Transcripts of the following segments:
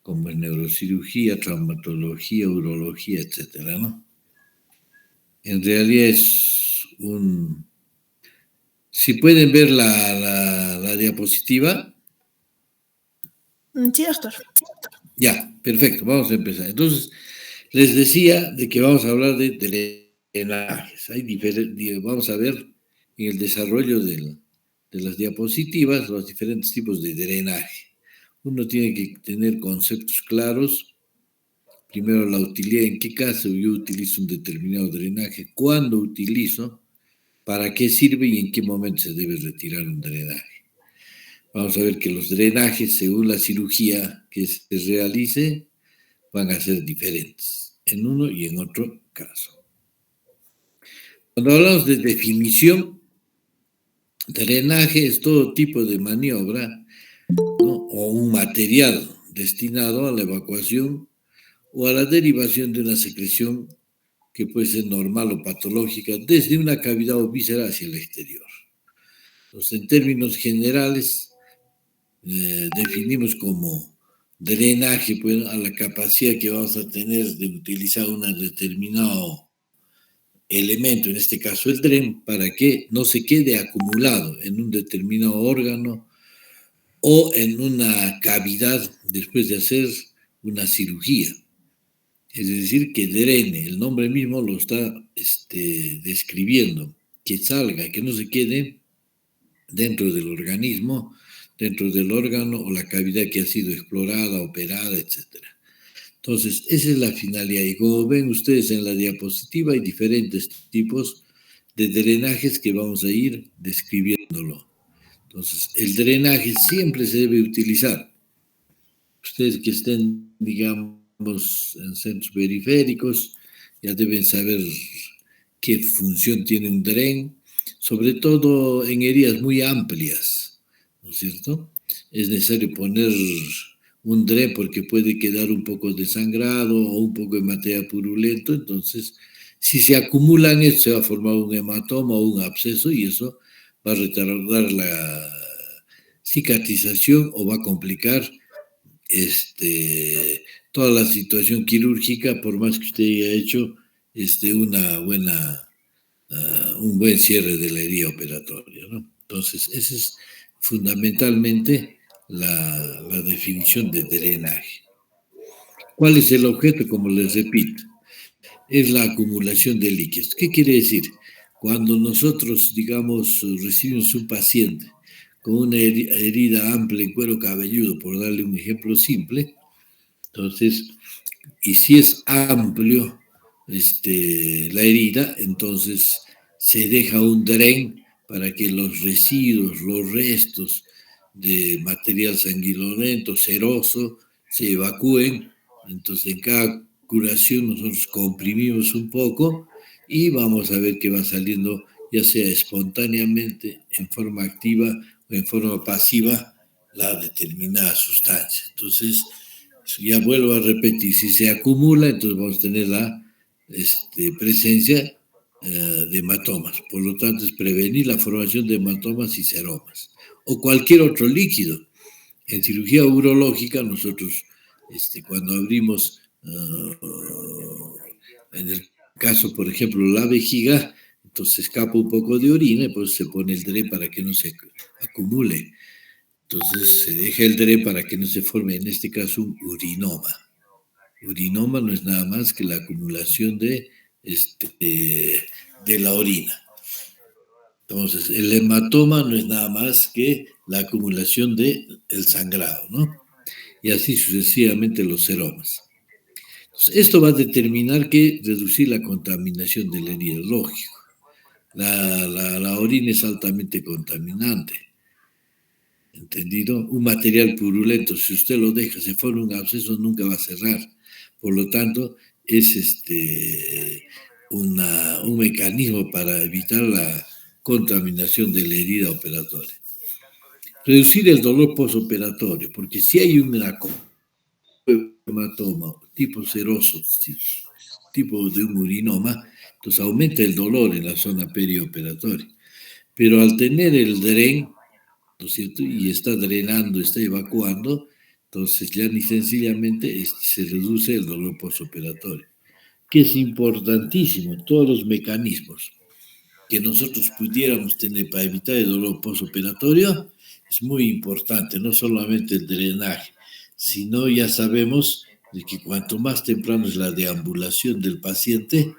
como en neurocirugía, traumatología, urología, etcétera, ¿no? En realidad es un... Si pueden ver la diapositiva. Sí, doctor. Ya, perfecto, vamos a empezar. Entonces, les decía de que vamos a hablar de drenajes. Vamos a ver en el desarrollo de las diapositivas los diferentes tipos de drenaje. Uno tiene que tener conceptos claros. Primero, la utilidad, en qué caso yo utilizo un determinado drenaje, cuándo utilizo, para qué sirve y en qué momento se debe retirar un drenaje. Vamos a ver que los drenajes, según la cirugía que se realice, van a ser diferentes en uno y en otro caso. Cuando hablamos de definición, drenaje es todo tipo de maniobra, ¿no? O un material destinado a la evacuación o a la derivación de una secreción que puede ser normal o patológica desde una cavidad o víscera hacia el exterior. Entonces, en términos generales, definimos como drenaje pues, a la capacidad que vamos a tener de utilizar un determinado elemento, en este caso el DREN, para que no se quede acumulado en un determinado órgano o en una cavidad después de hacer una cirugía. Es decir, que drene, el nombre mismo lo está describiendo, que salga, que no se quede dentro del organismo, dentro del órgano o la cavidad que ha sido explorada, operada, etc. Entonces, esa es la finalidad. Y como ven ustedes en la diapositiva, hay diferentes tipos de drenajes que vamos a ir describiéndolo. Entonces, el drenaje siempre se debe utilizar. Ustedes que estén, digamos, en centros periféricos, ya deben saber qué función tiene un dren, sobre todo en heridas muy amplias, ¿no es cierto? Es necesario poner un dren porque puede quedar un poco desangrado o un poco de material purulento, entonces si se acumulan esto se va a formar un hematoma o un absceso y eso va a retardar la cicatrización o va a complicar toda la situación quirúrgica, por más que usted haya hecho un buen cierre de la herida operatoria, ¿no? Entonces, esa es fundamentalmente la definición de drenaje. ¿Cuál es el objeto? Como les repito, es la acumulación de líquidos. ¿Qué quiere decir? Cuando nosotros, digamos, recibimos un paciente con una herida amplia en cuero cabelludo, por darle un ejemplo simple, entonces, y si es amplio la herida, entonces se deja un dren para que los residuos, los restos de material sanguinolento, seroso, se evacúen. Entonces, en cada curación nosotros comprimimos un poco y vamos a ver que va saliendo, ya sea espontáneamente, en forma activa o en forma pasiva, la determinada sustancia. Entonces, ya vuelvo a repetir, si se acumula, entonces vamos a tener la presencia de hematomas. Por lo tanto, es prevenir la formación de hematomas y seromas. O cualquier otro líquido. En cirugía urológica, nosotros, cuando abrimos, en el caso, por ejemplo, la vejiga, entonces escapa un poco de orina y pues se pone el DRE para que no se acumule. Entonces se deja el DRE para que no se forme, en este caso, un urinoma. Urinoma no es nada más que la acumulación de la orina. Entonces, el hematoma no es nada más que la acumulación del sangrado, ¿no? Y así sucesivamente los seromas. Entonces, esto va a determinar que reducir la contaminación de la herida, lógico. La orina es altamente contaminante. ¿Entendido? Un material purulento, si usted lo deja, se forma un absceso, nunca va a cerrar. Por lo tanto, es un mecanismo para evitar la contaminación de la herida operatoria. Reducir el dolor postoperatorio, porque si hay un hematoma tipo seroso, tipo de un urinoma, entonces aumenta el dolor en la zona perioperatoria. Pero al tener el DREN, ¿no es cierto? Y está drenando, está evacuando, Entonces ya ni sencillamente se reduce el dolor postoperatorio, que es importantísimo, todos los mecanismos que nosotros pudiéramos tener para evitar el dolor postoperatorio es muy importante, no solamente el drenaje, sino ya sabemos de que cuanto más temprano es la deambulación del paciente,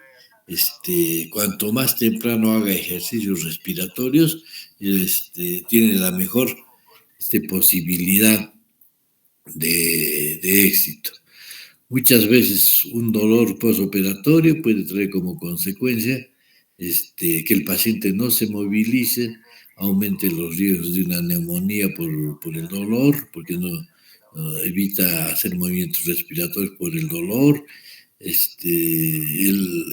cuanto más temprano haga ejercicios respiratorios, tiene la mejor posibilidad de éxito. Muchas veces un dolor postoperatorio puede traer como consecuencia que el paciente no se movilice, aumente los riesgos de una neumonía por el dolor, porque no evita hacer movimientos respiratorios por el dolor. El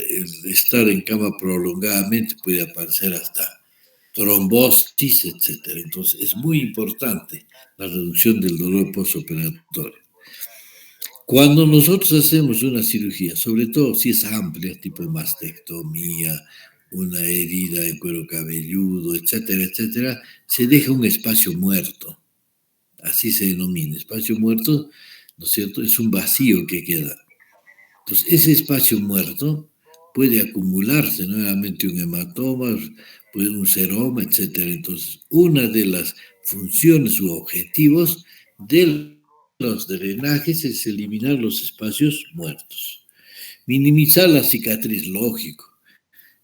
estar en cama prolongadamente puede aparecer hasta trombosis, etcétera. Entonces, es muy importante la reducción del dolor postoperatorio. Cuando nosotros hacemos una cirugía, sobre todo si es amplia, tipo mastectomía, una herida en cuero cabelludo, etcétera, etcétera, se deja un espacio muerto. Así se denomina. Espacio muerto, ¿no es cierto? Es un vacío que queda. Entonces, ese espacio muerto puede acumularse nuevamente un hematoma, puede un seroma, etcétera. Entonces, una de las funciones u objetivos de los drenajes es eliminar los espacios muertos, minimizar la cicatriz, lógico.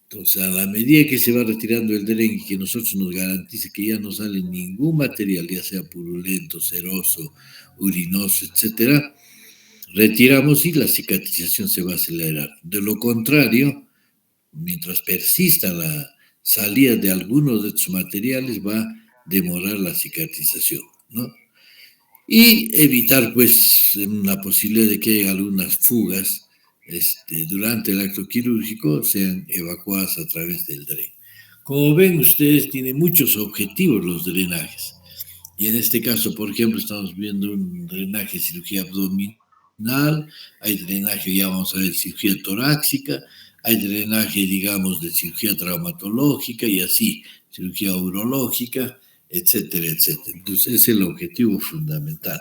Entonces, a la medida que se va retirando el dren y que nosotros nos garantice que ya no sale ningún material, ya sea purulento, seroso, urinoso, etcétera, retiramos y la cicatrización se va a acelerar. De lo contrario, mientras persista la salida de algunos de estos materiales, va a demorar la cicatrización, ¿no? Y evitar, pues, la posibilidad de que haya algunas fugas durante el acto quirúrgico sean evacuadas a través del dren. Como ven ustedes, tienen muchos objetivos los drenajes. Y en este caso, por ejemplo, estamos viendo un drenaje de cirugía abdominal, hay drenaje, ya vamos a ver, cirugía torácica, hay drenaje, digamos, de cirugía traumatológica y así, cirugía urológica, etcétera, etcétera. Entonces, ese es el objetivo fundamental.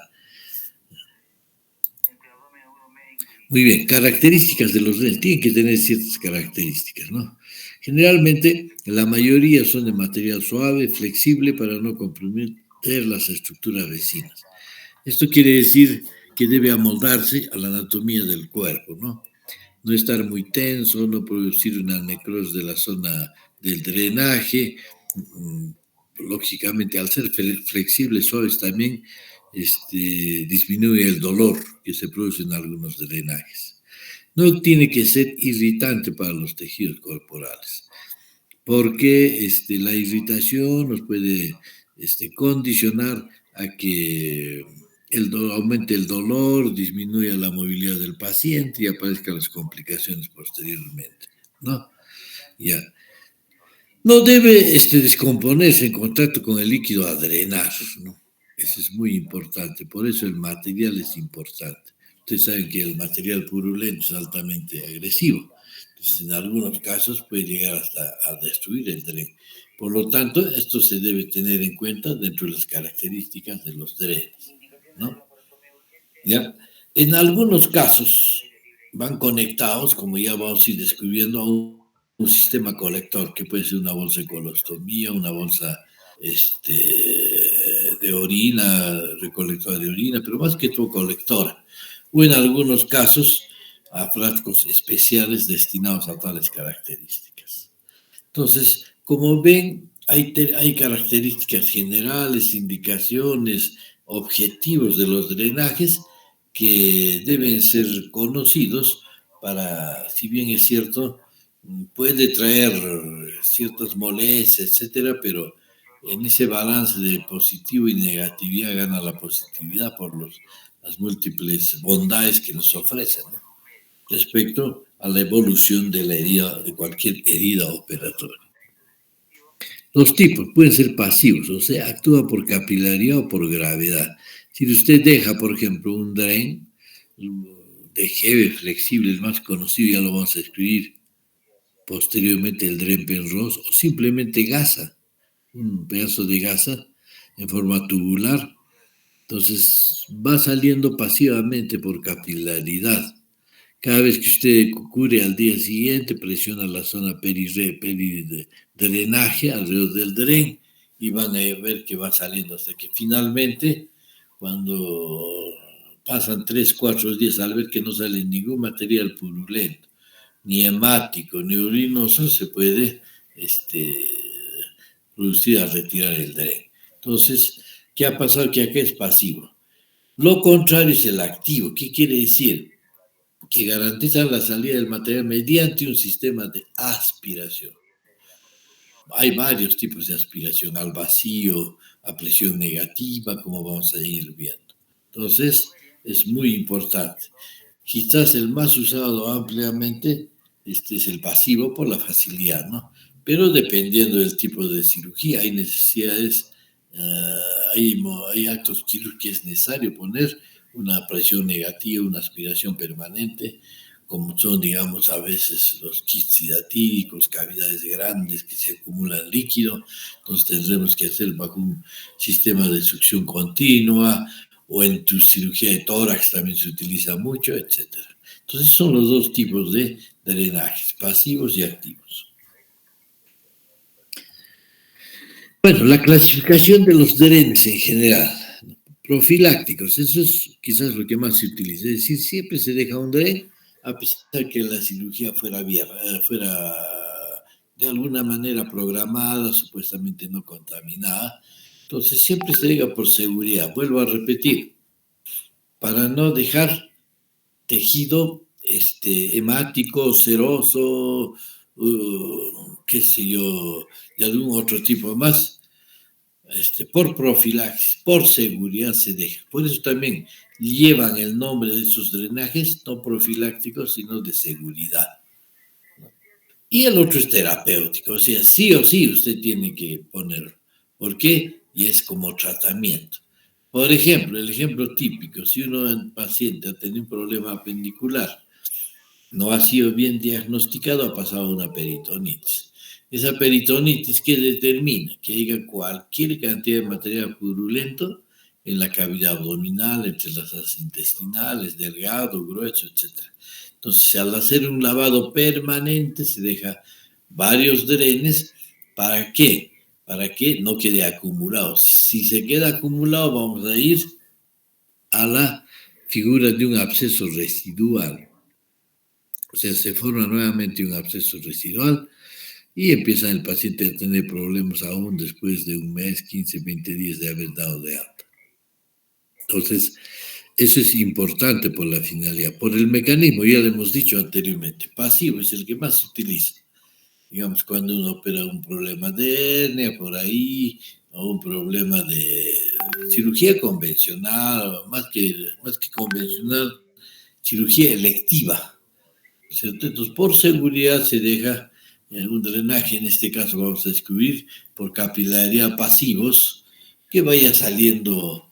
Muy bien, características de los drenajes. Tienen que tener ciertas características, ¿no? Generalmente, la mayoría son de material suave, flexible, para no comprometer las estructuras vecinas. Esto quiere decir que debe amoldarse a la anatomía del cuerpo, ¿no? No estar muy tenso, no producir una necrosis de la zona del drenaje. Lógicamente, al ser flexibles, suaves también, disminuye el dolor que se produce en algunos drenajes. No tiene que ser irritante para los tejidos corporales, porque la irritación nos puede condicionar a que aumente el dolor, disminuya la movilidad del paciente y aparezcan las complicaciones posteriormente, ¿no? Ya. No debe descomponerse en contacto con el líquido a drenar, ¿no? Eso es muy importante, por eso el material es importante. Ustedes saben que el material purulento es altamente agresivo, entonces en algunos casos puede llegar hasta a destruir el dren. Por lo tanto, esto se debe tener en cuenta dentro de las características de los drenes, ¿no? ¿Ya? En algunos casos van conectados, como ya vamos a ir descubriendo, a un sistema colector, que puede ser una bolsa de colostomía, una bolsa de orina, recolectora de orina, pero más que todo colectora. O en algunos casos a frascos especiales destinados a tales características. Entonces, como ven, hay características generales, indicaciones, objetivos de los drenajes que deben ser conocidos para, si bien es cierto, puede traer ciertas molestias, etcétera, pero en ese balance de positivo y negatividad gana la positividad por las múltiples bondades que nos ofrecen, ¿no? Respecto a la evolución de la herida, de cualquier herida operatoria. Los tipos pueden ser pasivos, o sea, actúa por capilaridad o por gravedad. Si usted deja, por ejemplo, un dren de Hebe flexible, el más conocido, ya lo vamos a escribir posteriormente, el dren Penrose, o simplemente gasa, un pedazo de gasa en forma tubular, Entonces va saliendo pasivamente por capilaridad. Cada vez que usted cubre al día siguiente, presiona la zona peridrenaje alrededor del dren y van a ver que va saliendo hasta que finalmente, cuando pasan 3, 4 días, al ver que no sale ningún material purulento, ni hemático, ni urinoso, se puede producir al retirar el dren. Entonces, ¿qué ha pasado? Que acá es pasivo. Lo contrario es el activo. ¿Qué quiere decir? Que garantiza la salida del material mediante un sistema de aspiración. Hay varios tipos de aspiración, al vacío, a presión negativa, como vamos a ir viendo. Entonces, es muy importante. Quizás el más usado ampliamente es el pasivo por la facilidad, ¿no? Pero dependiendo del tipo de cirugía, hay necesidades, hay actos quirúrgicos que es necesario poner una presión negativa, una aspiración permanente, como son, digamos, a veces los quistes hidatíricos, cavidades grandes que se acumulan líquido, entonces tendremos que hacer bajo un sistema de succión continua, o en tu cirugía de tórax también se utiliza mucho, etcétera. Entonces son los dos tipos de drenajes, pasivos y activos. Bueno, la clasificación de los drenes en general, profilácticos, eso es quizás lo que más se utiliza, es decir, siempre se deja un dren a pesar que la cirugía fuera de alguna manera programada, supuestamente no contaminada. Entonces siempre se deja por seguridad. Vuelvo a repetir, para no dejar tejido hemático, seroso, qué sé yo, de algún otro tipo más, por profilaxis, por seguridad se deja. Por eso también llevan el nombre de esos drenajes, no profilácticos, sino de seguridad. Y el otro es terapéutico, o sea, sí o sí usted tiene que ponerlo. ¿Por qué? Y es como tratamiento. Por ejemplo, el ejemplo típico, si un paciente ha tenido un problema apendicular, no ha sido bien diagnosticado, ha pasado una peritonitis. Esa peritonitis, ¿qué determina? Que haya cualquier cantidad de material purulento en la cavidad abdominal, entre las asas intestinales, delgado, grueso, etc. Entonces, al hacer un lavado permanente, se deja varios drenes. ¿Para qué? Para que no quede acumulado. Si se queda acumulado, vamos a ir a la figura de un absceso residual. O sea, se forma nuevamente un absceso residual y empieza el paciente a tener problemas aún después de un mes, 15, 20 días de haber dado de alta. Entonces, eso es importante por la finalidad. Por el mecanismo, ya lo hemos dicho anteriormente, pasivo es el que más se utiliza. Digamos, cuando uno opera un problema de hernia por ahí, o un problema de cirugía convencional, más que convencional, cirugía electiva, ¿cierto? Entonces, por seguridad se deja un drenaje, en este caso vamos a descubrir por capilaridad pasivos, que vaya saliendo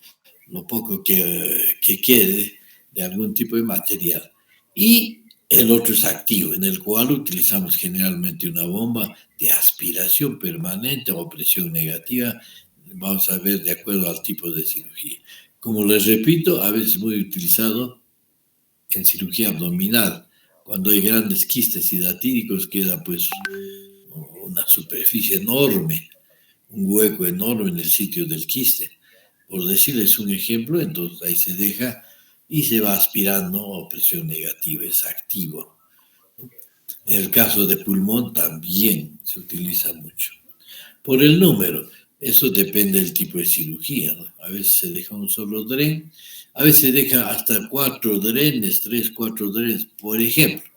lo poco que quede de algún tipo de material. Y el otro es activo, en el cual utilizamos generalmente una bomba de aspiración permanente o presión negativa, vamos a ver de acuerdo al tipo de cirugía. Como les repito, a veces muy utilizado en cirugía abdominal. Cuando hay grandes quistes hidatíricos queda pues una superficie enorme, un hueco enorme en el sitio del quiste. Por decirles un ejemplo, entonces ahí se deja y se va aspirando a presión negativa, es activo. En el caso de pulmón también se utiliza mucho. Por el número, eso depende del tipo de cirugía, ¿no? A veces se deja un solo dren, a veces se deja hasta 4 drenes, 3, 4 drenes. Por ejemplo,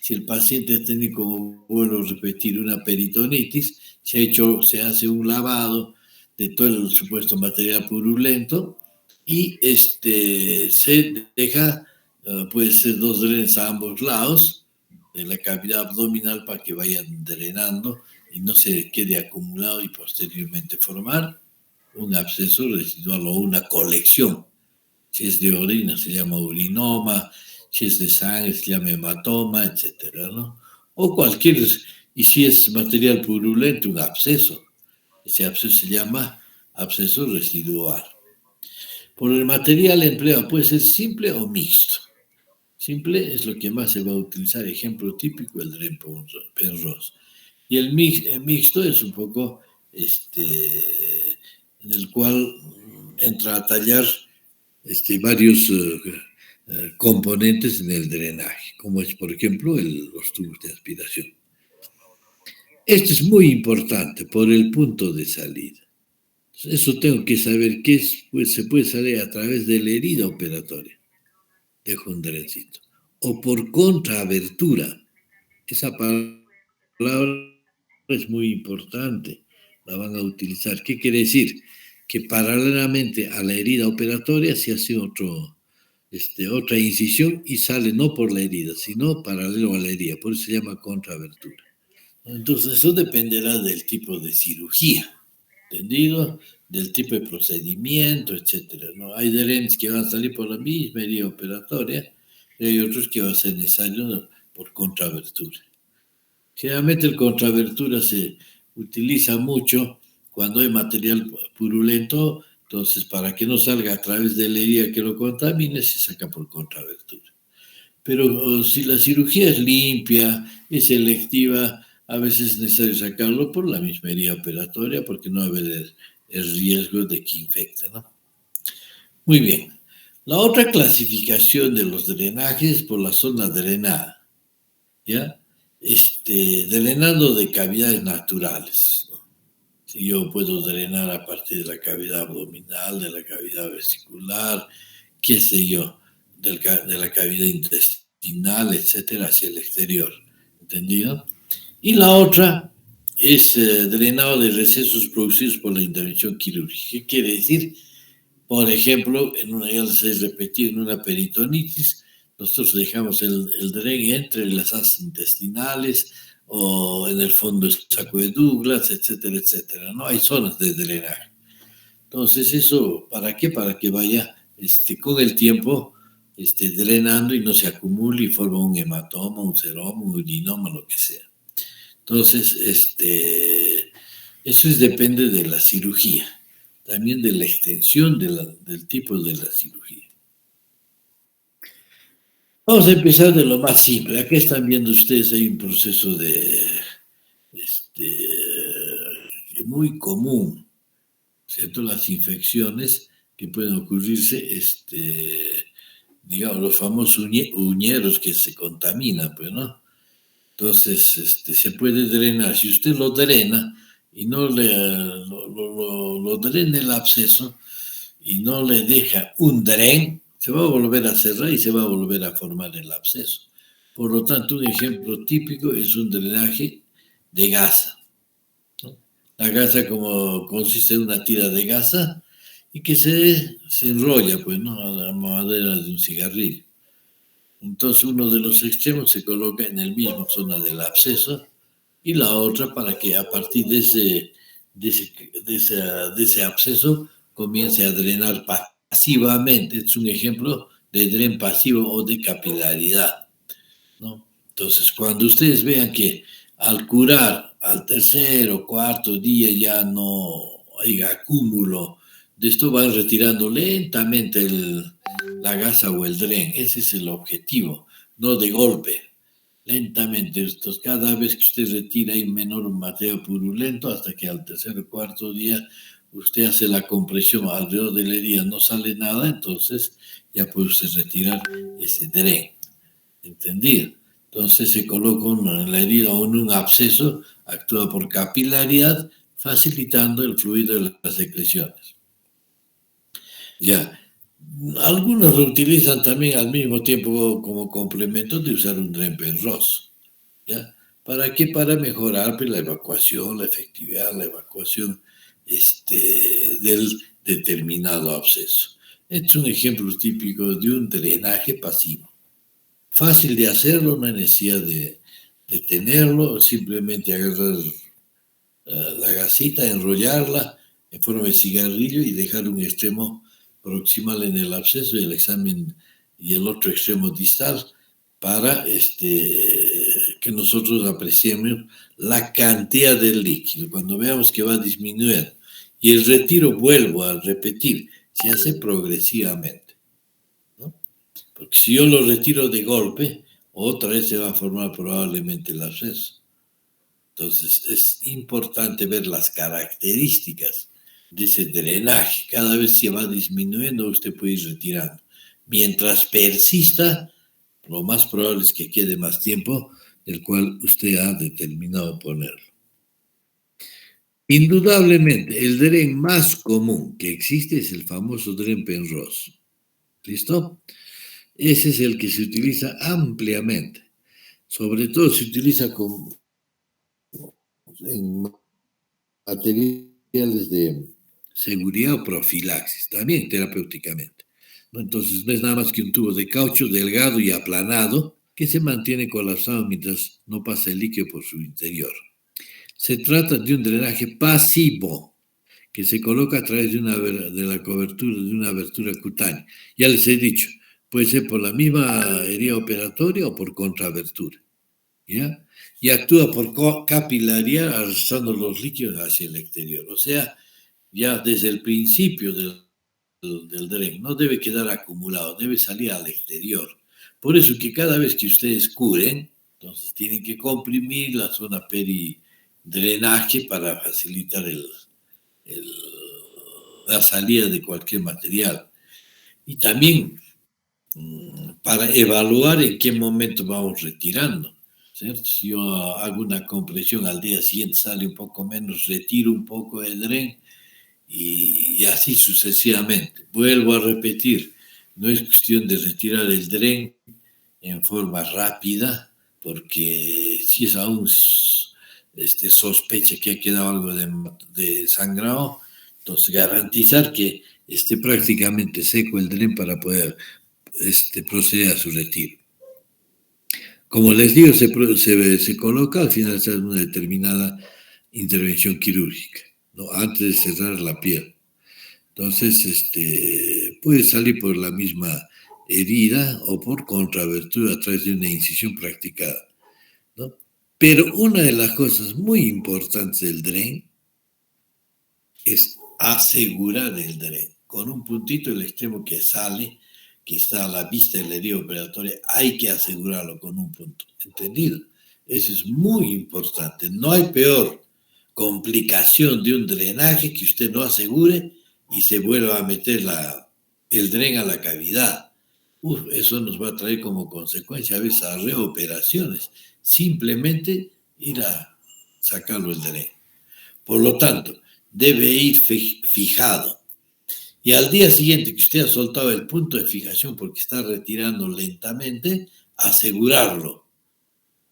si el paciente ha tenido, como vuelvo a repetir, una peritonitis, se hace un lavado de todo el supuesto material purulento y se deja, puede ser 2 drenes a ambos lados de la cavidad abdominal para que vayan drenando y no se quede acumulado y posteriormente formar un absceso residual o una colección. Si es de orina se llama urinoma, si es de sangre se llama hematoma, etcétera, ¿no? O cualquier, y si es material purulento, un absceso. Ese absceso se llama absceso residual. Por el material empleado puede ser simple o mixto. Simple es lo que más se va a utilizar, ejemplo típico, el dren Penrose. Y el mixto es un poco en el cual entra a tallar varios componentes en el drenaje, como es, por ejemplo, los tubos de aspiración. Esto es muy importante por el punto de salida. Eso tengo que saber qué es, pues se puede salir a través de la herida operatoria, dejo un drencito, o por contraabertura. Esa palabra es muy importante, la van a utilizar. ¿Qué quiere decir? Que paralelamente a la herida operatoria se hace otra incisión y sale no por la herida, sino paralelo a la herida, por eso se llama contraabertura. Entonces, eso dependerá del tipo de cirugía, ¿entendido? Del tipo de procedimiento, etcétera, ¿no? Hay drenes que van a salir por la misma herida operatoria y hay otros que va a ser necesario por contraabertura. Generalmente el contraabertura se utiliza mucho cuando hay material purulento, entonces para que no salga a través de la herida que lo contamine, se saca por contraabertura. Pero si la cirugía es limpia, es selectiva, a veces es necesario sacarlo por la misma herida operatoria porque no va a haber el riesgo de que infecte, ¿no? Muy bien. La otra clasificación de los drenajes es por la zona drenada, ¿ya? Drenando de cavidades naturales, ¿no? Si yo puedo drenar a partir de la cavidad abdominal, de la cavidad vesicular, qué sé yo, de la cavidad intestinal, etcétera, hacia el exterior, ¿entendido? Y la otra es drenado de recesos producidos por la intervención quirúrgica. ¿Qué quiere decir? Por ejemplo, ya les he repetido, en una peritonitis, nosotros dejamos el dren entre las asas intestinales o en el fondo del saco de Douglas, etcétera, etcétera, ¿no? Hay zonas de drenaje. Entonces, ¿eso para qué? Para que vaya con el tiempo drenando y no se acumule y forma un hematoma, un seroma, un urinoma, lo que sea. Entonces, eso depende de la cirugía, también de la extensión del tipo de la cirugía. Vamos a empezar de lo más simple. Aquí están viendo ustedes, hay un proceso muy común, ¿cierto? Las infecciones que pueden ocurrirse, digamos, los famosos uñeros que se contaminan, pues, ¿no? Entonces, se puede drenar. Si usted lo drena y no lo drena el absceso y no le deja un dren, se va a volver a cerrar y se va a volver a formar el absceso. Por lo tanto, un ejemplo típico es un drenaje de gasa, ¿no? La gasa como consiste en una tira de gasa y que se enrolla, pues, ¿no? A la madera de un cigarrillo. Entonces uno de los extremos se coloca en el mismo zona del absceso y la otra para que a partir de ese absceso comience a drenar pasivamente. Es un ejemplo de dren pasivo o de capilaridad, ¿no? Entonces, cuando ustedes vean que al curar al tercer o cuarto día ya no hay acúmulo de esto, van retirando lentamente la gasa o el dren. Ese es el objetivo, no de golpe, lentamente. Entonces, cada vez que usted retira hay menor material purulento hasta que al tercer o cuarto día usted hace la compresión alrededor de la herida, no sale nada, entonces ya puede usted retirar ese dren. ¿Entendido? Entonces se coloca en la herida o en un absceso, actúa por capilaridad, facilitando el fluido de las secreciones. Ya. Algunos lo utilizan también al mismo tiempo como complemento de usar un dren Penrose, ¿ya? ¿Para qué? Para mejorar la evacuación, la efectividad, la evacuación del determinado absceso. Este es un ejemplo típico de un drenaje pasivo. Fácil de hacerlo, no hay necesidad de tenerlo, simplemente agarrar la gasita, enrollarla en forma de cigarrillo y dejar un extremo proximal en el absceso y el examen y el otro extremo distal para que nosotros apreciemos la cantidad del líquido. Cuando veamos que va a disminuir y el retiro, vuelvo a repetir, se hace progresivamente, ¿no? Porque si yo lo retiro de golpe, otra vez se va a formar probablemente el absceso. Entonces es importante ver las características de ese drenaje. Cada vez se va disminuyendo, usted puede ir retirando. Mientras persista, lo más probable es que quede más tiempo del cual usted ha determinado ponerlo. Indudablemente, el dren más común que existe es el famoso dren Penrose. ¿Listo? Ese es el que se utiliza ampliamente. Sobre todo se utiliza en materiales de seguridad o profilaxis, también terapéuticamente, ¿no? Entonces no es nada más que un tubo de caucho delgado y aplanado que se mantiene colapsado mientras no pasa el líquido por su interior. Se trata de un drenaje pasivo que se coloca a través de la cobertura de una abertura cutánea. Ya les he dicho, puede ser por la misma herida operatoria o por contraabertura, ¿ya? Y actúa por capilaridad arrastrando los líquidos hacia el exterior. O sea, ya desde el principio del dren no debe quedar acumulado, debe salir al exterior. Por eso que cada vez que ustedes cubren, entonces tienen que comprimir la zona peridrenaje para facilitar el, la salida de cualquier material. Y también para evaluar en qué momento vamos retirando, ¿cierto? Si yo hago una compresión al día siguiente sale un poco menos, retiro un poco el dren y así sucesivamente. Vuelvo a repetir, no es cuestión de retirar el dren en forma rápida, porque si es aún sospecha que ha quedado algo de sangrado, entonces garantizar que esté prácticamente seco el dren para poder proceder a su retiro. Como les digo, se coloca al final de una determinada intervención quirúrgica, ¿no? Antes de cerrar la piel. Entonces, puede salir por la misma herida o por contraabertura a través de una incisión practicada, ¿no? Pero una de las cosas muy importantes del dren es asegurar el dren. Con un puntito el extremo que sale, que está a la vista de la herida operatoria, hay que asegurarlo con un punto. ¿Entendido? Eso es muy importante. No hay peor complicación de un drenaje que usted no asegure y se vuelva a meter el dren a la cavidad. Eso nos va a traer como consecuencia a veces a reoperaciones. Simplemente ir a sacarlo el dren. Por lo tanto, debe ir fijado. Y al día siguiente que usted ha soltado el punto de fijación porque está retirando lentamente, asegurarlo.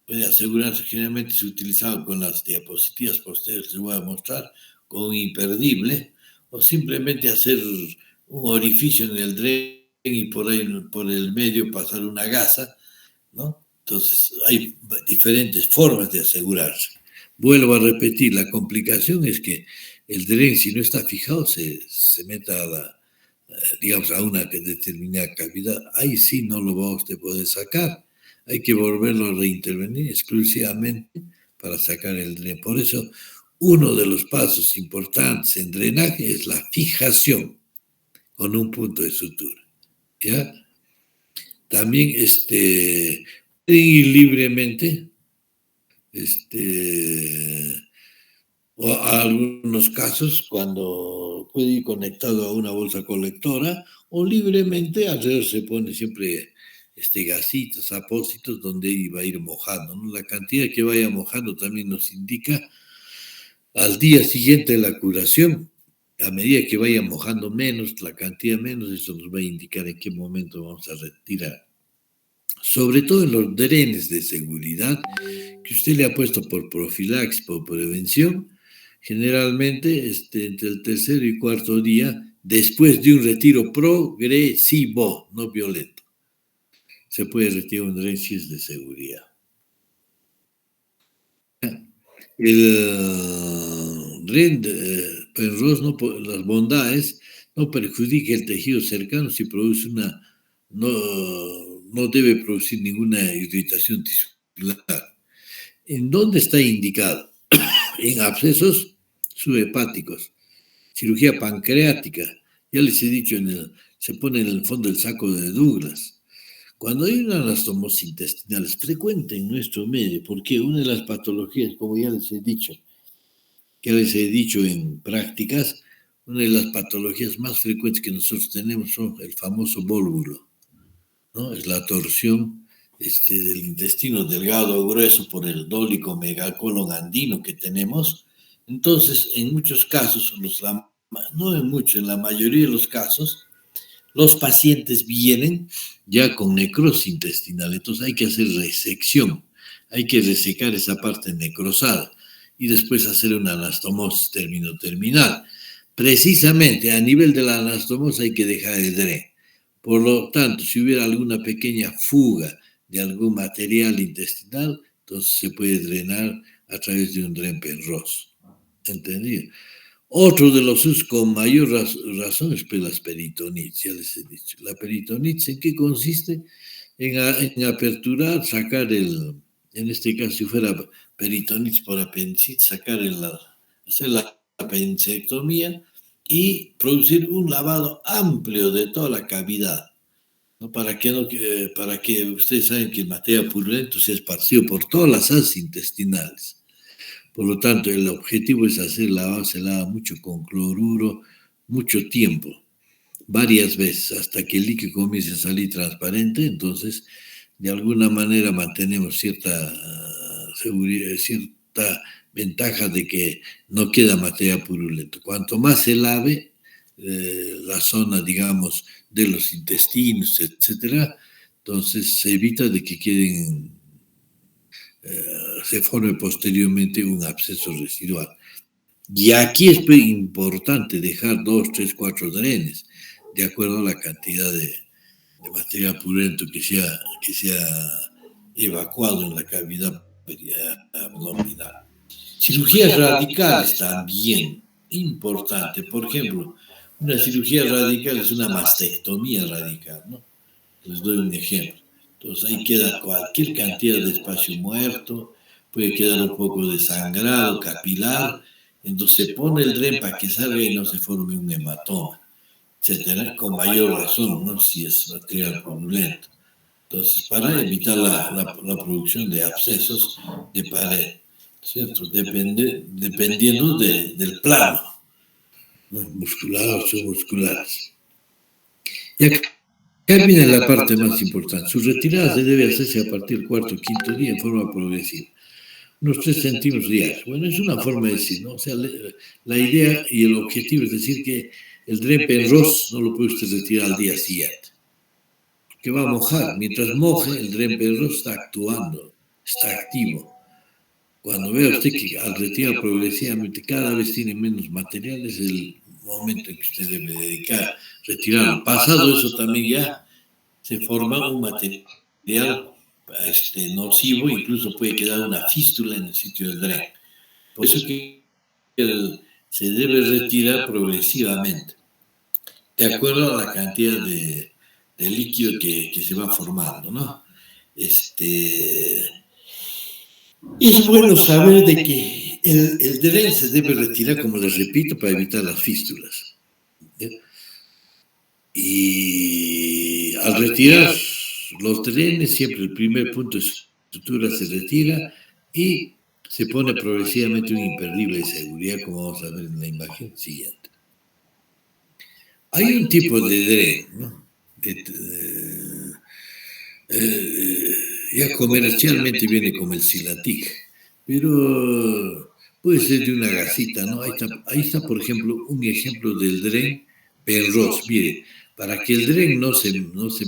Puede asegurarse, generalmente se utilizaba con las diapositivas posteriores, les voy a mostrar, con un imperdible, o simplemente hacer un orificio en el dren y por ahí, por el medio, pasar una gasa, ¿no? Entonces, hay diferentes formas de asegurarse. Vuelvo a repetir, la complicación es que el dren, si no está fijado, se meta digamos, a una determinada cavidad. Ahí sí no lo va a usted poder sacar. Hay que volverlo a reintervenir exclusivamente para sacar el dren. Por eso, uno de los pasos importantes en drenaje es la fijación con un punto de sutura, ¿ya? También pueden ir libremente, o a algunos casos cuando puede ir conectado a una bolsa colectora o libremente alrededor se pone siempre gasitos, apósitos donde iba a ir mojando, ¿no? La cantidad que vaya mojando también nos indica al día siguiente de la curación. A medida que vaya mojando menos, la cantidad menos, eso nos va a indicar en qué momento vamos a retirar. Sobre todo en los drenes de seguridad que usted le ha puesto por profilaxis, por prevención, generalmente entre el tercer y cuarto día, después de un retiro progresivo, no violento, se puede retirar un dren si es de seguridad. El dren Penrose, las bondades, no perjudica el tejido cercano si produce no debe producir ninguna irritación tisular. ¿En dónde está indicado? En abscesos subhepáticos, cirugía pancreática Ya les he dicho, se pone en el fondo del saco de Douglas. Cuando hay una anastomosis intestinal es frecuente en nuestro medio, porque una de las patologías, como ya les he dicho en prácticas, una de las patologías más frecuentes que nosotros tenemos son el famoso vólvulo, ¿no? Es la torsión del intestino delgado o grueso por el dólico megacolon andino que tenemos. Entonces, en muchos casos, no en muchos, en la mayoría de los casos, los pacientes vienen ya con necrosis intestinal, entonces hay que hacer resección, hay que resecar esa parte necrosada y después hacer una anastomosis terminal. Precisamente a nivel de la anastomosis hay que dejar el DRE. Por lo tanto, si hubiera alguna pequeña fuga de algún material intestinal, entonces se puede drenar a través de un DREN-PENROS. ¿Entendido? Otro de los usos con mayor razón es las peritonitis, ya les he dicho. La peritonitis, ¿en qué consiste? En aperturar, sacar en este caso, si fuera peritonitis por apendicitis, hacer la apendicectomía y producir un lavado amplio de toda la cavidad. ¿No? Para que ustedes saben que el material purulento se ha esparcido por todas las asas intestinales. Por lo tanto, el objetivo es hacer se lava mucho con cloruro, mucho tiempo, varias veces, hasta que el líquido comience a salir transparente. Entonces, de alguna manera mantenemos cierta seguridad, cierta ventaja de que no queda material purulento. Cuanto más se lave la zona, digamos, de los intestinos, etcétera, entonces se evita de que se forme posteriormente un absceso residual. Y aquí es importante dejar 2, 3, 4 drenes, de acuerdo a la cantidad de material purulento que se ha evacuado en la cavidad abdominal. Cirugías radicales también, importante. Por ejemplo, una cirugía radical es una mastectomía radical, ¿no? Les doy un ejemplo. Entonces ahí queda cualquier cantidad de espacio muerto, puede quedar un poco de sangrado capilar, entonces se pone el DREN para que salga y no se forme un hematoma, etcétera, con mayor razón, ¿no? Si es material purulento. Entonces, para evitar la producción de abscesos de pared, ¿cierto? Dependiendo del plano, ¿no? Muscular o submusculares. Y acá viene la parte más importante. Su retirada se debe hacerse a partir del cuarto o quinto día en forma progresiva. Unos 3 centímetros diarios. Bueno, es una forma de decir, ¿no? O sea, la idea y el objetivo es decir que el DREN-PENROS no lo puede usted retirar al día siguiente, que va a mojar. Mientras moje, el DREN-PENROS está actuando, está activo. Cuando vea usted que al retirar progresivamente cada vez tiene menos material, es el momento en que usted debe dedicar, retirarlo. Pasado eso también ya se forma un material nocivo, incluso puede quedar una fístula en el sitio del DREN. Por eso que se debe retirar progresivamente, de acuerdo a la cantidad de líquido que se va formando, ¿no? Es bueno saber de que el DREN se debe retirar, como les repito, para evitar las fístulas. Y al retirar los drenes, siempre el primer punto de sutura se retira y se pone progresivamente un imperdible de seguridad, como vamos a ver en la imagen siguiente. Hay un tipo de DREN, ¿no? Ya comercialmente viene como el Silatic, pero puede ser de una gasita, ¿no? Ahí está, por ejemplo, un ejemplo del DREN PENROS. Mire, para que el DREN no se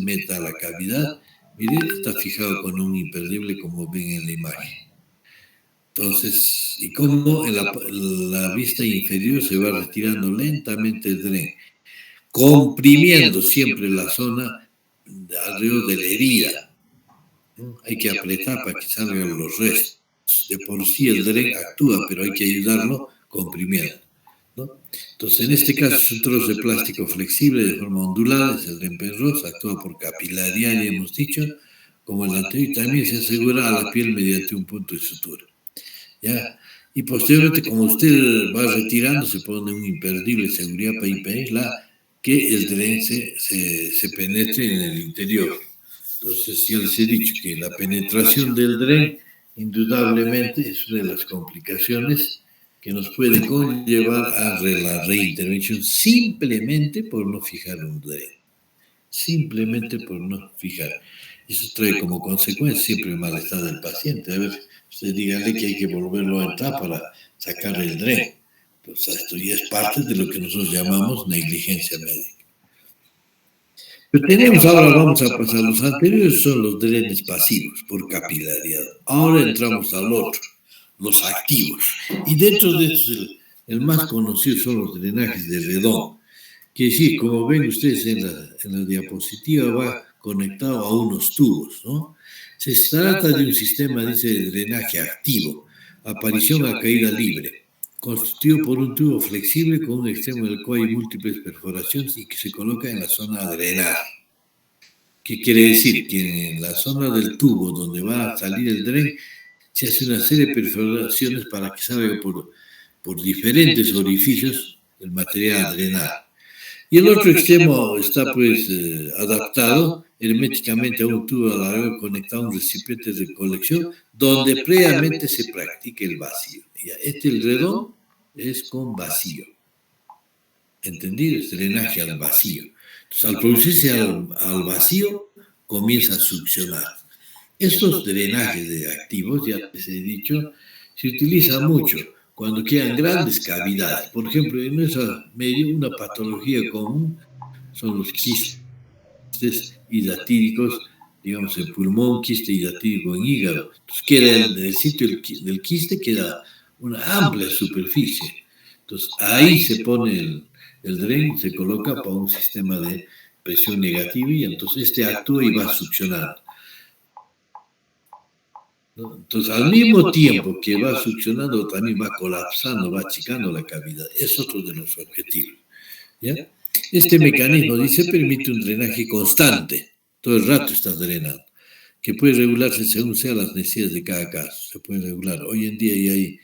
meta a la cavidad, mire, está fijado con un imperdible, como ven en la imagen. Entonces, y como en la vista inferior se va retirando lentamente el DREN, comprimiendo siempre la zona alrededor de la herida. Hay que apretar para que salgan los restos. De por sí el DREN actúa, pero hay que ayudarlo comprimiendo, ¿no? Entonces, en este caso es un trozo de plástico flexible de forma ondulada, es el DREN-PENROS, actúa por capilaridad, ya hemos dicho, como el anterior, y también se asegura a la piel mediante un punto de sutura. ¿Ya? Y posteriormente, como usted va retirando, se pone un imperdible de seguridad para impedir la que el dren se penetre en el interior. Entonces, ya les he dicho que la penetración del dren indudablemente es una de las complicaciones que nos puede conllevar a la reintervención simplemente por no fijar un dren. Simplemente por no fijar. Eso trae como consecuencia siempre el malestar del paciente. A ver, usted dígale que hay que volverlo a entrar para sacar el dren. Pues esto ya es parte de lo que nosotros llamamos negligencia médica. Pero tenemos ahora, vamos a pasar, los anteriores son los drenes pasivos por capilaridad. Ahora entramos al otro, los activos. Y dentro de estos, el más conocido son los drenajes de Redón. Que sí, como ven ustedes en la diapositiva, va conectado a unos tubos, ¿no? Se trata de un sistema, dice, de drenaje activo, aparición a caída libre, constituido por un tubo flexible con un extremo del cual hay múltiples perforaciones y que se coloca en la zona a drenar. ¿Qué quiere decir? Que en la zona del tubo donde va a salir el dren se hace una serie de perforaciones para que salga por diferentes orificios el material a drenar. Y el otro extremo está pues adaptado herméticamente a un tubo alargado conectado a un recipiente de colección donde previamente se practica el vacío. El redón es con vacío. ¿Entendido? Es drenaje al vacío. Entonces, al producirse al vacío, comienza a succionar. Estos drenajes de activos, ya les he dicho, se utilizan mucho cuando quedan grandes cavidades. Por ejemplo, en esa medio, una patología común son los quistes hidatíricos, digamos, en pulmón, quiste hidatírico en hígado. Entonces, queda en el sitio del quiste queda una amplia superficie. Entonces, ahí se pone el dren, se coloca para un sistema de presión negativa y entonces este actúa y va succionando. ¿No? Entonces, al mismo tiempo que va succionando, también va colapsando, va achicando la cavidad. Es otro de los objetivos. ¿Ya? Este mecanismo, dice, permite un drenaje constante. Todo el rato está drenando, que puede regularse según sean las necesidades de cada caso. Se puede regular. Hoy en día ya hay,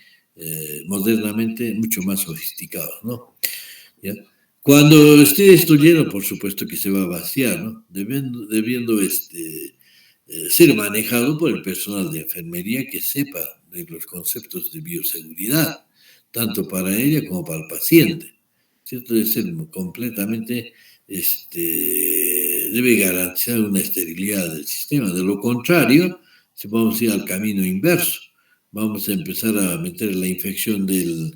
modernamente, mucho más sofisticados, ¿no? ¿Ya? Cuando esté esto lleno, por supuesto que se va a vaciar, ¿no? Debiendo ser manejado por el personal de enfermería que sepa de los conceptos de bioseguridad, tanto para ella como para el paciente. ¿Cierto? Debe ser completamente, debe garantizar una esterilidad del sistema. De lo contrario, si vamos a ir al camino inverso, vamos a empezar a meter la infección de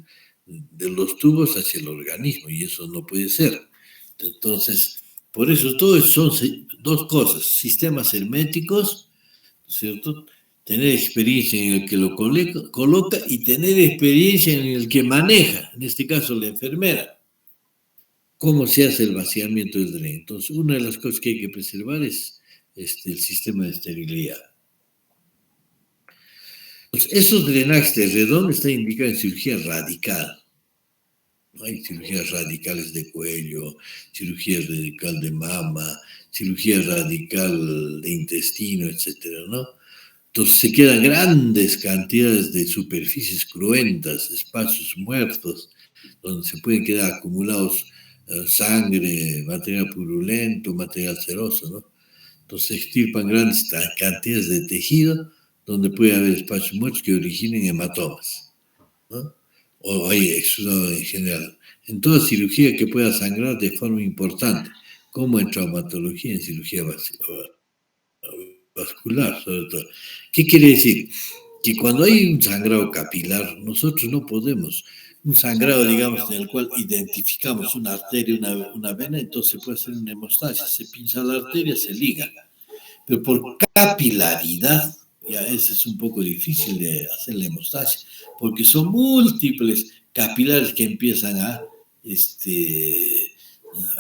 los tubos hacia el organismo y eso no puede ser. Entonces, por eso todo eso son dos cosas, sistemas herméticos, ¿cierto? Tener experiencia en el que lo coloca y tener experiencia en el que maneja, en este caso la enfermera, cómo se hace el vaciamiento del dren. Entonces, una de las cosas que hay que preservar es el sistema de esterilidad. Entonces, esos drenajes de Redón están indicados en cirugía radical. Hay cirugías radicales de cuello, cirugía radical de mama, cirugía radical de intestino, etcétera, ¿no? Entonces se quedan grandes cantidades de superficies cruentas, espacios muertos, donde se pueden quedar acumulados sangre, material purulento, material seroso, ¿no? Entonces se extirpan grandes cantidades de tejido donde puede haber espacios muertos que originen hematomas, ¿no? O hay exudado en general. En toda cirugía que pueda sangrar de forma importante, como en traumatología, en cirugía vascular, sobre todo. ¿Qué quiere decir? Que cuando hay un sangrado capilar, nosotros no podemos, un sangrado, digamos, en el cual identificamos una arteria, una vena, entonces se puede hacer una hemostasia, se pincha la arteria, se liga. Pero por capilaridad, ya ese es un poco difícil de hacer la hemostasia, porque son múltiples capilares que empiezan a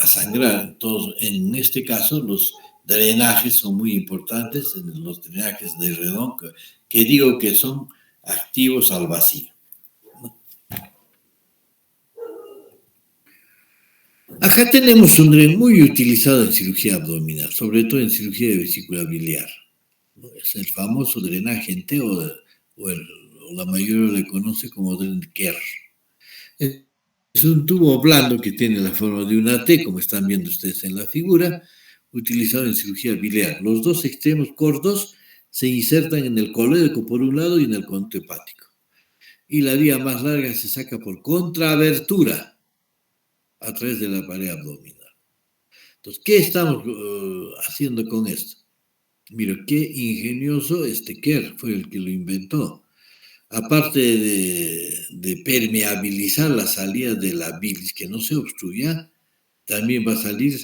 sangrar. Entonces, en este caso, los drenajes son muy importantes, los drenajes de Redón, que digo que son activos al vacío. Acá tenemos un dren muy utilizado en cirugía abdominal, sobre todo en cirugía de vesícula biliar. Es el famoso drenaje en T o la mayoría le conoce como dren Kerr. es un tubo blando que tiene la forma de una T, como están viendo ustedes en la figura, utilizado en cirugía biliar. Los dos extremos cortos se insertan en el colédoco por un lado y en el conducto hepático. Y la vía más larga se saca por contraabertura a través de la pared abdominal. Entonces, ¿qué estamos haciendo con esto? Mira, qué ingenioso Kerr fue el que lo inventó. Aparte de permeabilizar la salida de la bilis, que no se obstruya, también va a salir,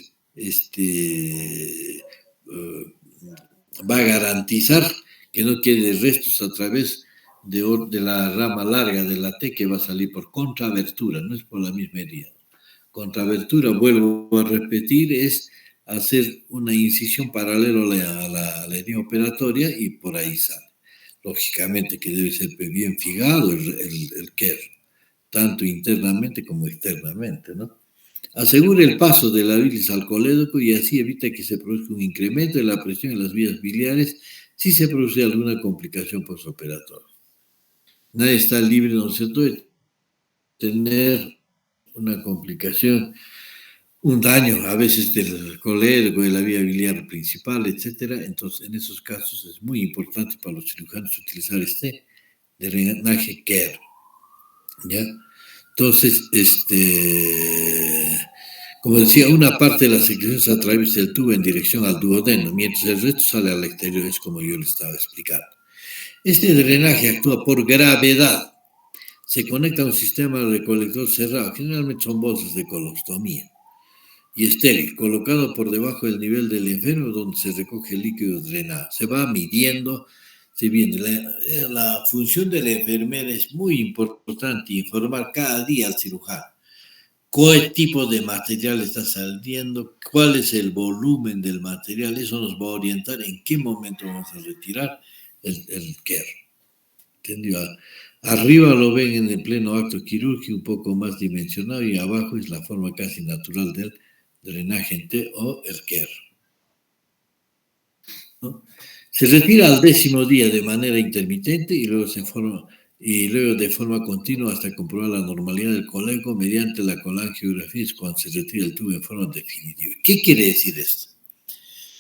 va a garantizar que no quede restos a través de la rama larga de la T que va a salir por contraabertura, no es por la misma herida. Contraabertura, vuelvo a repetir, es hacer una incisión paralela a la herida operatoria y por ahí sale. Lógicamente que debe ser bien fijado el Kerr, tanto internamente como externamente, ¿no? Asegura el paso de la bilis al colédoco y así evita que se produzca un incremento de la presión en las vías biliares si se produce alguna complicación postoperatoria. Nadie está libre, ¿no es cierto?, de tener una complicación, un daño a veces del colédoco, de la vía biliar principal, etcétera. Entonces, en esos casos es muy importante para los cirujanos utilizar drenaje Kerr, ¿ya? Entonces, como decía, una parte de la secreción se atraviesa el tubo en dirección al duodeno, mientras el resto sale al exterior, es como yo le estaba explicando. Este drenaje actúa por gravedad. Se conecta a un sistema de recolector cerrado, generalmente son bolsas de colostomía, y estéril, colocado por debajo del nivel del enfermo donde se recoge el líquido drenado. Se va midiendo, se viene. La función de la enfermera es muy importante, informar cada día al cirujano qué tipo de material está saliendo, cuál es el volumen del material. Eso nos va a orientar en qué momento vamos a retirar el Kerr. ¿Entendió? Arriba lo ven en el pleno acto quirúrgico un poco más dimensionado y abajo es la forma casi natural del drenaje en T o el Kerr, ¿no? Se retira al 10º día de manera intermitente y luego de forma continua hasta comprobar la normalidad del colédoco mediante la colangiografía, es cuando se retira el tubo en forma definitiva. ¿Qué quiere decir esto?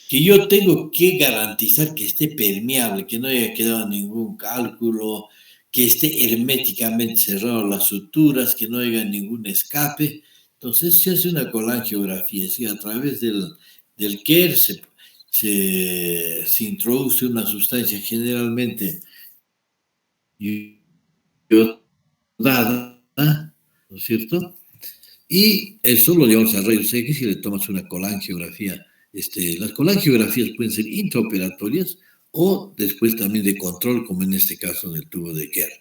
Que yo tengo que garantizar que esté permeable, que no haya quedado ningún cálculo, que esté herméticamente cerrado las suturas, que no haya ningún escape. Entonces se hace una colangiografía, ¿sí? A través del Kerr se introduce una sustancia generalmente iodada, ¿no es cierto? Y eso lo llevamos a rayos X y le tomas una colangiografía. Las colangiografías pueden ser intraoperatorias o después también de control, como en este caso del tubo de Kerr,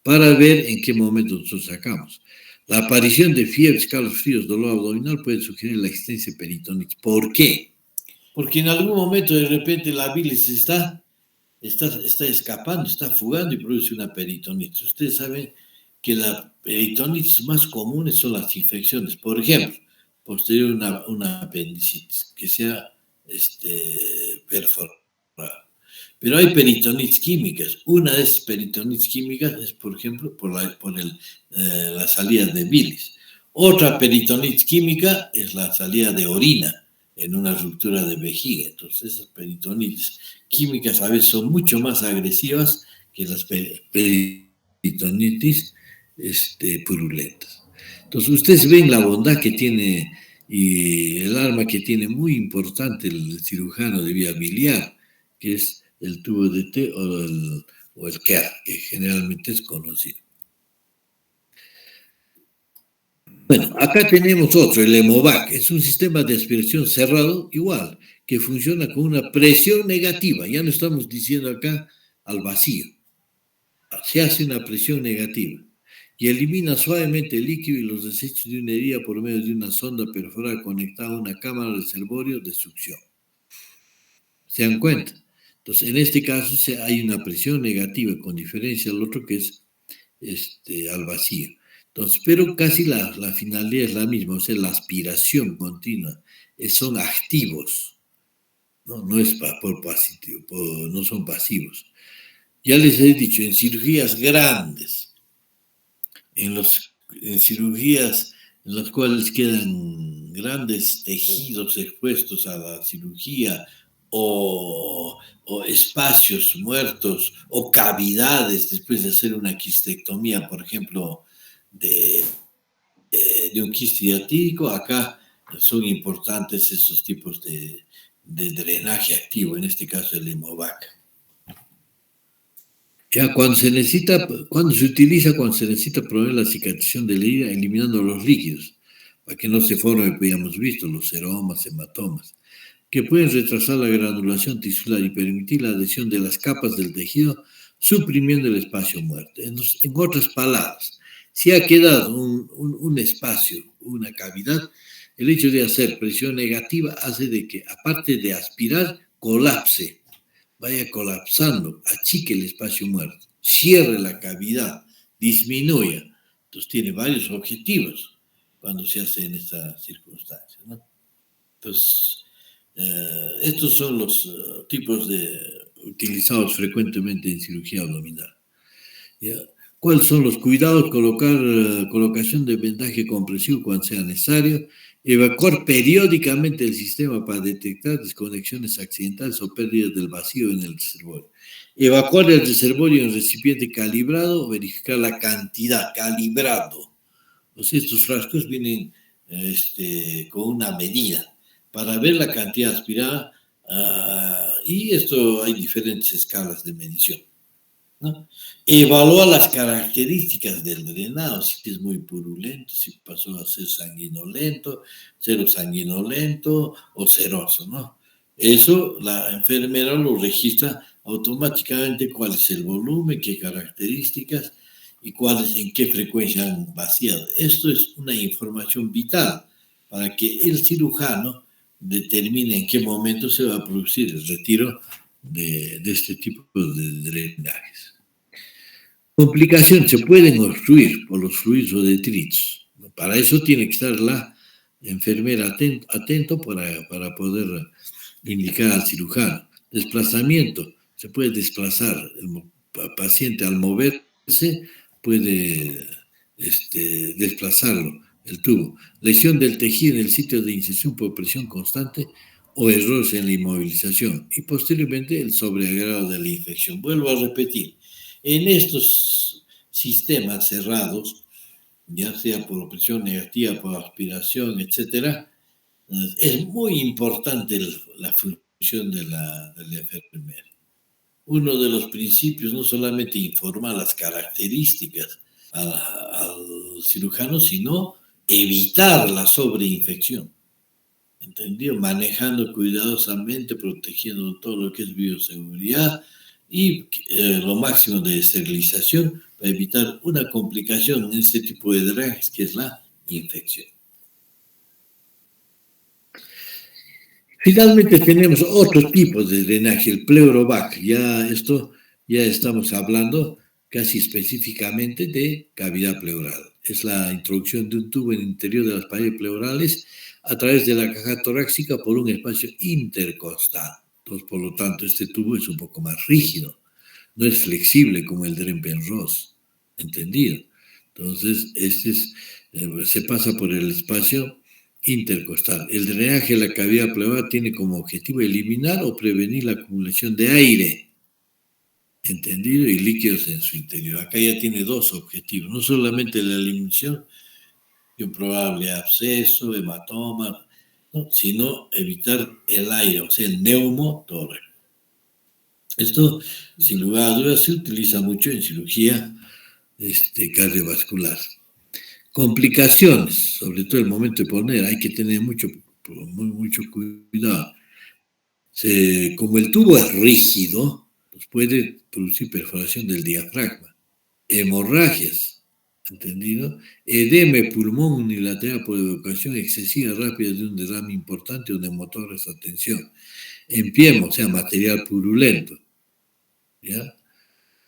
para ver en qué momento nosotros sacamos. La aparición de fiebre, escalofríos, dolor abdominal puede sugerir la existencia de peritonitis. ¿Por qué? Porque en algún momento de repente la bilis está escapando, está fugando y produce una peritonitis. Ustedes saben que las peritonitis más comunes son las infecciones. Por ejemplo, posterior una apendicitis que sea perforada. Pero hay peritonitis químicas. Una de esas peritonitis químicas es, por ejemplo, por la salida de bilis. Otra peritonitis química es la salida de orina en una ruptura de vejiga. Entonces, esas peritonitis químicas a veces son mucho más agresivas que las peritonitis purulentas. Entonces, ustedes ven la bondad que tiene y el arma que tiene muy importante el cirujano de vía biliar, que es el tubo de T o el Kerr, que generalmente es conocido. Bueno, acá tenemos otro, el Hemovac. Es un sistema de aspiración cerrado, igual, que funciona con una presión negativa. Ya no estamos diciendo acá al vacío. Se hace una presión negativa y elimina suavemente el líquido y los desechos de una herida por medio de una sonda perforada conectada a una cámara reservorio de succión. ¿Se dan cuenta? Entonces, en este caso hay una presión negativa, con diferencia al otro que es al vacío. Entonces, pero casi la finalidad es la misma, o sea, la aspiración continua. Son activos, no es no son pasivos. Ya les he dicho, en cirugías grandes, en los en cirugías en las cuales quedan grandes tejidos expuestos a la cirugía o espacios muertos o cavidades después de hacer una quistectomía, por ejemplo, de, de un quiste diatírico, acá son importantes esos tipos de drenaje activo, en este caso el Hemovac. Ya cuando se utiliza, cuando se necesita promover la cicatrización de la herida, eliminando los líquidos, para que no se forme, pues ya hemos visto, los seromas, hematomas, que pueden retrasar la granulación tisular y permitir la adhesión de las capas del tejido, suprimiendo el espacio muerto. En otras palabras, si ha quedado un espacio, una cavidad, el hecho de hacer presión negativa hace de que, aparte de aspirar, colapse, vaya colapsando, achique el espacio muerto, cierre la cavidad, disminuya. Entonces tiene varios objetivos cuando se hace en esta circunstancia, ¿no? Entonces, estos son los tipos utilizados frecuentemente en cirugía abdominal. ¿Ya? ¿Cuáles son los cuidados? Colocación de vendaje compresivo cuando sea necesario, evacuar periódicamente el sistema para detectar desconexiones accidentales o pérdidas del vacío en el reservorio. Evacuar el reservorio en recipiente calibrado, verificar la cantidad, calibrado. O sea, estos frascos vienen con una medida para ver la cantidad aspirada y esto hay diferentes escalas de medición, ¿no? Evalúa las características del drenado, si es muy purulento, si pasó a ser sanguinolento, cero sanguinolento o seroso, ¿no? Eso la enfermera lo registra automáticamente cuál es el volumen, qué características y en qué frecuencia han vaciado. Esto es una información vital para que el cirujano determine en qué momento se va a producir el retiro de este tipo de drenajes. Complicaciones se pueden obstruir por los fluidos o detritos. Para eso tiene que estar la enfermera atento para poder indicar al cirujano. Desplazamiento. Se puede desplazar. El paciente al moverse puede desplazarlo, el tubo. Lesión del tejido en el sitio de incisión por presión constante o errores en la inmovilización. Y posteriormente el sobreagrado de la infección. Vuelvo a repetir. En estos sistemas cerrados, ya sea por presión negativa, por aspiración, etcétera, es muy importante la función de la enfermera. Uno de los principios no solamente informar las características al cirujano, sino evitar la sobreinfección. ¿Entendido? Manejando cuidadosamente, protegiendo todo lo que es bioseguridad y lo máximo de esterilización para evitar una complicación en este tipo de drenajes que es la infección. Finalmente tenemos otro tipo de drenaje, el Pleurovac. Ya estamos hablando casi específicamente de cavidad pleural. Es la introducción de un tubo en el interior de las paredes pleurales a través de la caja torácica por un espacio intercostal. Entonces, por lo tanto, este tubo es un poco más rígido, no es flexible como el Dren-Penrose, ¿entendido? Entonces, se pasa por el espacio intercostal. El drenaje de la cavidad pleural tiene como objetivo eliminar o prevenir la acumulación de aire, ¿entendido? Y líquidos en su interior. Acá ya tiene dos objetivos, no solamente la eliminación de un probable absceso, hematoma, ¿no? Sino evitar el aire, o sea, el neumotórax. Esto, sin lugar a dudas, se utiliza mucho en cirugía cardiovascular. Complicaciones, sobre todo el momento de poner, hay que tener mucho cuidado. Como el tubo es rígido, pues puede producir perforación del diafragma, hemorragias, ¿entendido? Edema pulmón unilateral por evacuación excesiva rápida de un derrame importante o de motores a tensión. Empiema, o sea, material purulento, ¿ya?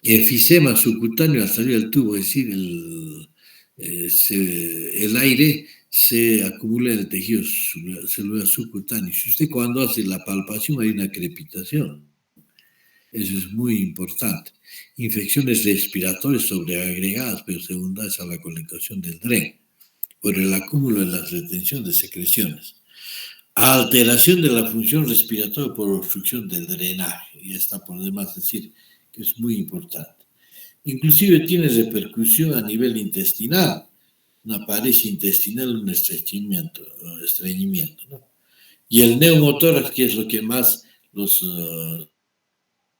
Enfisema subcutáneo al salir del tubo, es decir, el aire se acumula en el tejido celular subcutáneo. Si usted cuando hace la palpación hay una crepitación. Eso es muy importante. Infecciones respiratorias sobreagregadas, pero secundarias a la colocación del DREN, por el acúmulo en la retención de secreciones. Alteración de la función respiratoria por obstrucción del drenaje. Y está por demás decir que es muy importante. Inclusive tiene repercusión a nivel intestinal, una pared intestinal, un estreñimiento, ¿no? Y el neumotórax, que es lo que más los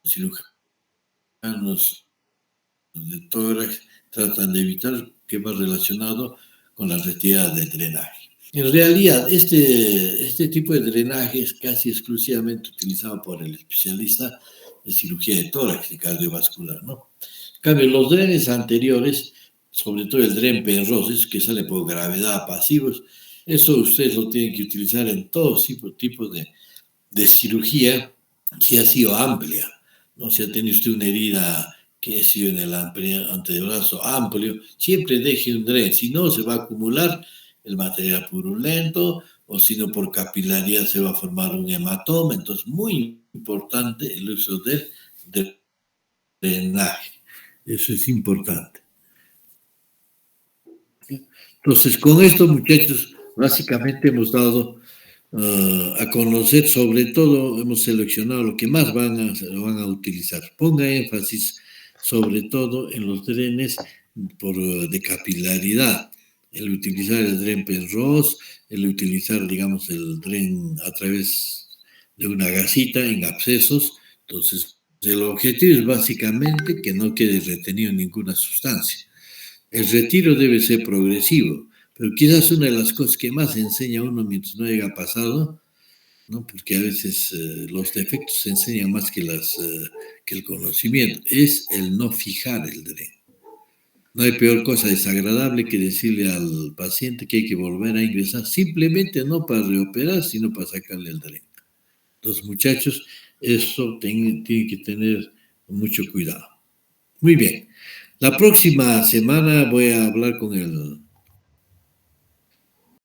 cirujanos de tórax tratan de evitar, que va relacionado con la retirada del drenaje. En realidad, este tipo de drenaje es casi exclusivamente utilizado por el especialista de cirugía de tórax y cardiovascular, ¿no? En cambio, los drenes anteriores, sobre todo el dren Penrose, que sale por gravedad pasivos, eso ustedes lo tienen que utilizar en todo tipo de cirugía que ha sido amplia, ¿no? Si ha tenido usted una herida que ha sido en el antebrazo amplio, siempre deje un dren, si no se va a acumular el material purulento, o si no por capilaridad se va a formar un hematoma. Entonces, muy importante el uso del drenaje. Eso es importante. Entonces, con esto, muchachos, básicamente hemos dado a conocer, sobre todo, hemos seleccionado lo que más van a utilizar. Ponga énfasis, sobre todo, en los drenes de capilaridad. El utilizar el dren Penrose, el utilizar, digamos, el dren a través de una gasita en abscesos. Entonces, el objetivo es básicamente que no quede retenido ninguna sustancia. El retiro debe ser progresivo, pero quizás una de las cosas que más enseña uno mientras no haya pasado, ¿no? Porque a veces los defectos se enseñan más que el conocimiento, es el no fijar el dren. No hay peor cosa desagradable que decirle al paciente que hay que volver a ingresar, simplemente no para reoperar, sino para sacarle el dren. Entonces, muchachos, eso tiene que tener mucho cuidado. Muy bien. La próxima semana voy a hablar con el